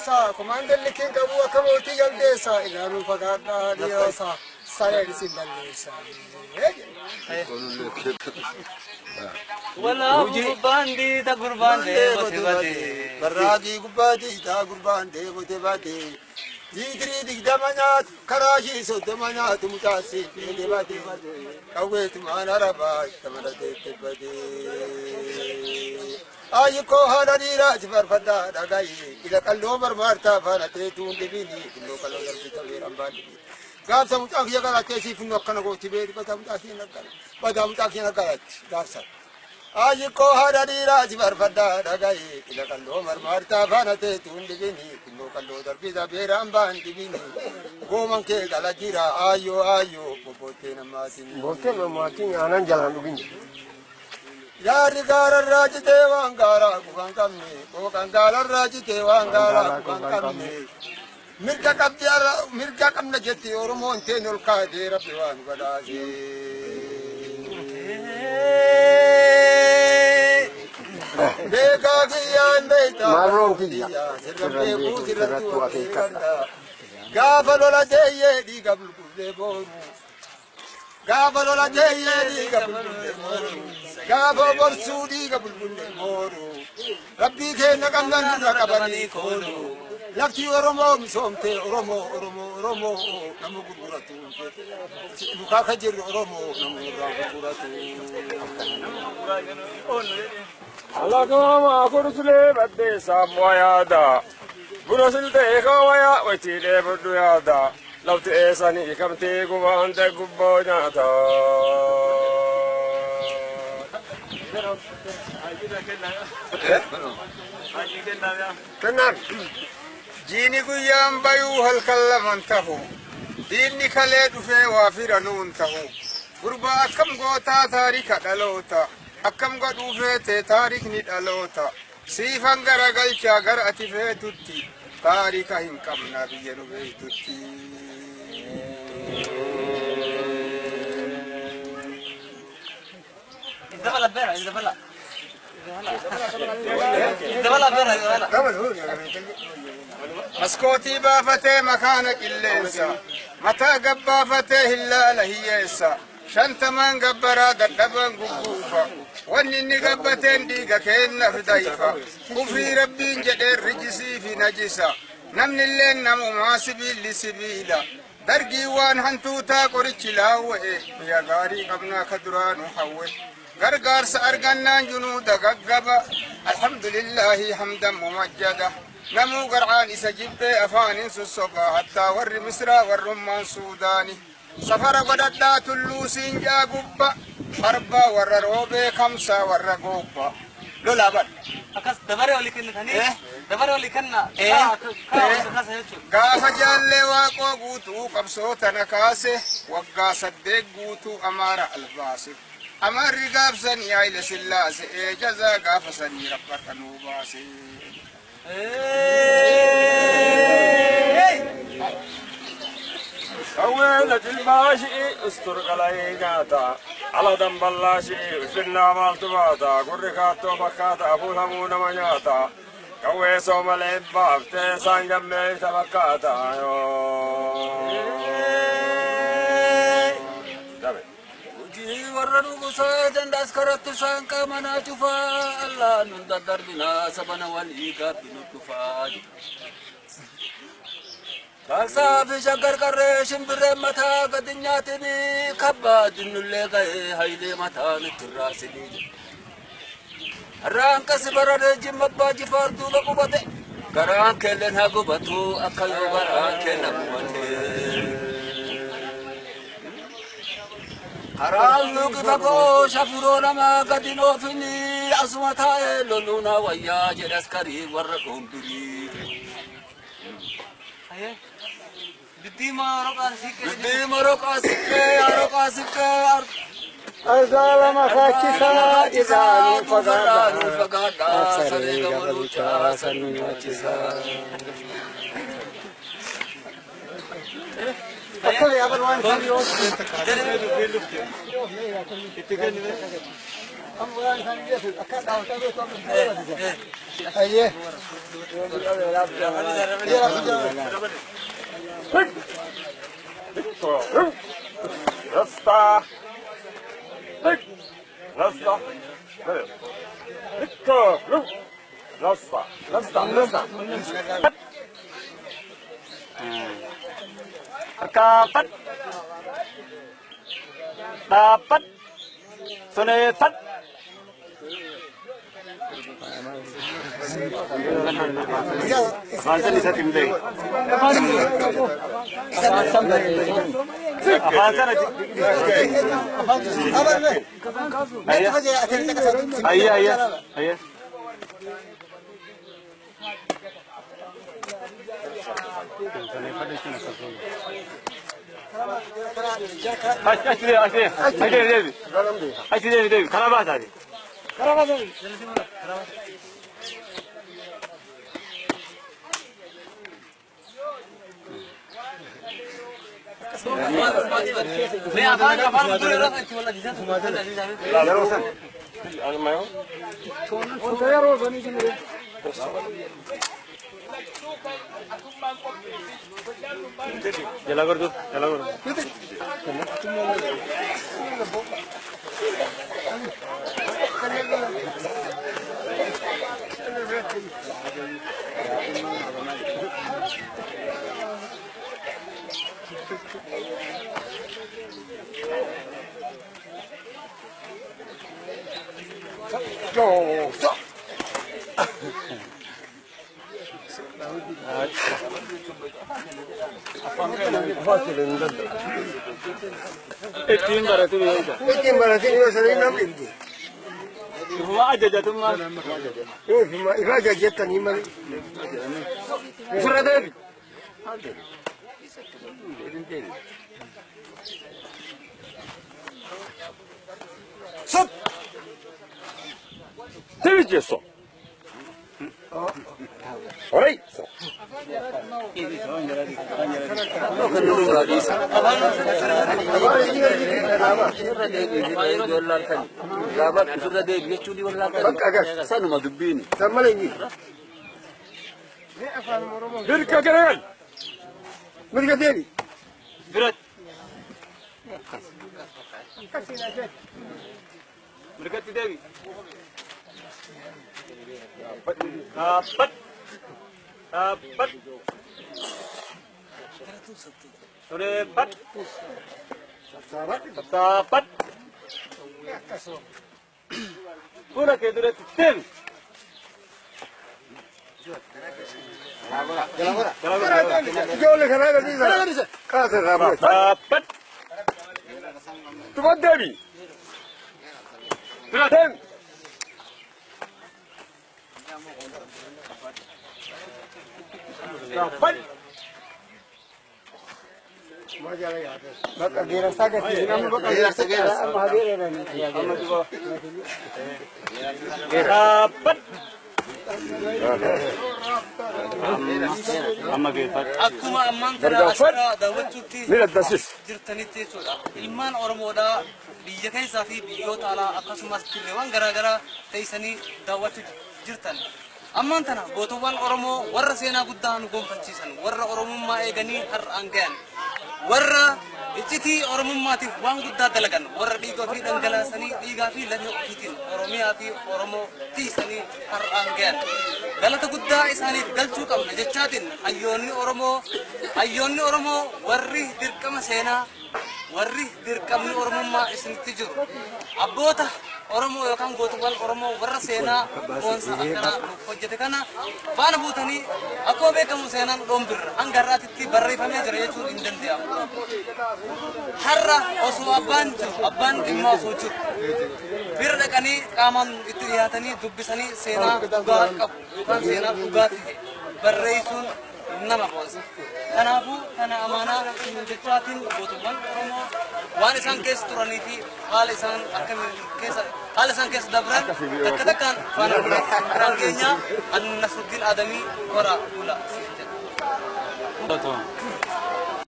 Jaldeessa, commander Likin Kabu Akamoti Jaldeessa, Ilanu Fagada Diosa, Sayed Sindalesa. Wala Gurbandi, ta Gurbandi, Bati, Baradi Gubadi, ta Gurbandi, Bati. Jidri Digdamanat, Karaji, so Damanat, Mutasi, Bati, Await Manaraba, Tamanate, Bati. Ayuko Hanadira, Farfada, Dagai, Ilakalomer Marta, Vanate, Tundivini, local Ambani. God some Yagarati from Nokanago Tibet, but I'm talking about Gasa. Ayuko Hanadira, Farfada, Dagai, Ilakalomer Marta, Vanate, Tundivini, local Pida, Beramban, Divini, Gomanke, Galagira, Ayo, Popotena Martin, Botena Martin, Ananjalan. Yari gara rajite wangara kukankami, kukangara rajite wangara kukankami. Mirga kabdiara, mirga kamna jeti oromonte nolka dera piwan badasi. Deka kiyan beta, marong kiya, sirrambe kusiratu akikata. Gafalola deye di gabulkude boru. Gafalola deye di gabulkude boru. Gafo borsudi gabulkude boru. Rabbi ke nakamnan rakabani koru. Lafti Oromo misomte Oromo namu gurguratu. Buka kajir Oromo namu gurguratu. Allah kama kurusle badde samwayada. Burusulte kawaya wachile buduyada. Lafti esani ikamte gubante gubonyata. Tenan. Jini guyam bayu halkalla mantahu. Dinni kale dufe wafira nuntahu. Gurba akam gota tarika dalota. Akam ga dufe te tarik ni dalota. Sifan garagalcha gar atife tutti. Tarika hinkam nabiyenu be tutti. Izdabala bera, izdabala. مسكوتي بافتي مكانك اللينسا متى قبافتي هلا لهيسا شنت من قبرا دبن قبوفا ونني قبتين ديقا كينا في ضيفا كفري ربي جدير رجسي في نجسا نمن اللين نمو ماسبي لسبيلا درقي وان هنتوتا قريتش لاوئي يا غاري قبنا كدران وحوئ غرغار سأرغنا جنود غغبا الحمد لله حمدا ممجدا نمو قرعان إسجب أفان سسوبا حتى ور مصر والرمان سوداني سفر قددا تلوسين جا قبا حربا ور روبي خمسة ور قوبا لولا بل أكاس دبري ولي كنا ثاني دبري ولي كنا قاف جالي واقو قوتو قبصوتا نكاسي وقا صدق قوتو أمار الباسي أمار رقاب سني عيل سلاسي جزا قاف سني ربك نوباسي أولة الماشي استر قليقاتا على دم بلاشي وشنا مالتباتا قرقاتو بكاتا أبو همون منياتا قوي صوم العباب تيسان جمعي تبكاتا warra nugusa dandas karatu sanka mana cufa Allah nunda darbina sabana wali gabinu cufa Kalsa fi shagar karre shimbire mata gadinyatini kabba dinnulle gae haile mata nitrasini Ran kasbarade jimabba jifardu bakubate garan kellen hagubatu akayo garan kellen hagubate Haral nuki bako shafuro ma gadino fini asmata loluna waya jeraskari warra kumbiri. Aye, didi maroka sike. Azala makachisa izani fagada sare gamalucha sanunachisa. Akali abar wan video. أيه راستا راستا راستا راستا kapat dapat sunetat Avanza bisa timde Avanza na Ayah Devi. Karabas hadi. मैं आवाज बोल रहा था कि वाला दिशा Jala kor. Etim berarti sering nampil. Cuma aja jatuh mas. Cuma aja jatuh ni mas. Surat ini. Stop. Tebis jeso. Alright. Dapat sunepat dapat pura ke dure tim dapat tuan Dewi tim dapat Bakal dirasa ke sini, bakal dirasa ke dapat akkuma ammaan kana asirraa daawwachuutti jirtanitti jechuudha. Ilmaan Oromoodhaa biyya keessaa fi biyyoota alaa akkasumas biyyoowwan garaagaraa teessanii daawwachuu jirtan. Ammaan tana gootuwwan Oromoo warra seenaa guddaa nu gonfachiisan, warra Oromummaa eeganii har'aan gahan, warra iccitii Oromummaatiif waan guddaa dalagan, warra dhiigaa fi dhangalaasanii dhiigaa fi lafee ofiitiin Oromiyaa fi Oromoo tiisanii har'aan gahan. Galata guddaa isaaniif galchuu qabna jechaatiin hayyoonni Oromoo warri dirqama seenaa, warri dirqamni Oromummaa isinitti jiru. Abboota Oromoo yookaan gootuwwan Oromoo warra seenaa boonsa akkanaa hojjete kana faana buutanii akkuma beekamu seenaan dhombirra hanga har'aatitti barreeffamee jira jechuun hin danda'amu. Har'a osoo abbaan dhimma osoo jiru bira dhaqanii qaamaan itti dhiyaatanii dubbisanii seenaa dhugaa qabu yookaan seenaa dhugaa ta'e barreessuun nama boonsa. Kanaafuu kana amaanaa jechaatiin gootuwwan Oromoo waan isaan keessa turanii fi haala isaan keessa dabran takka takkaan faana bulan keenya Nasruddin Adamii wara bula.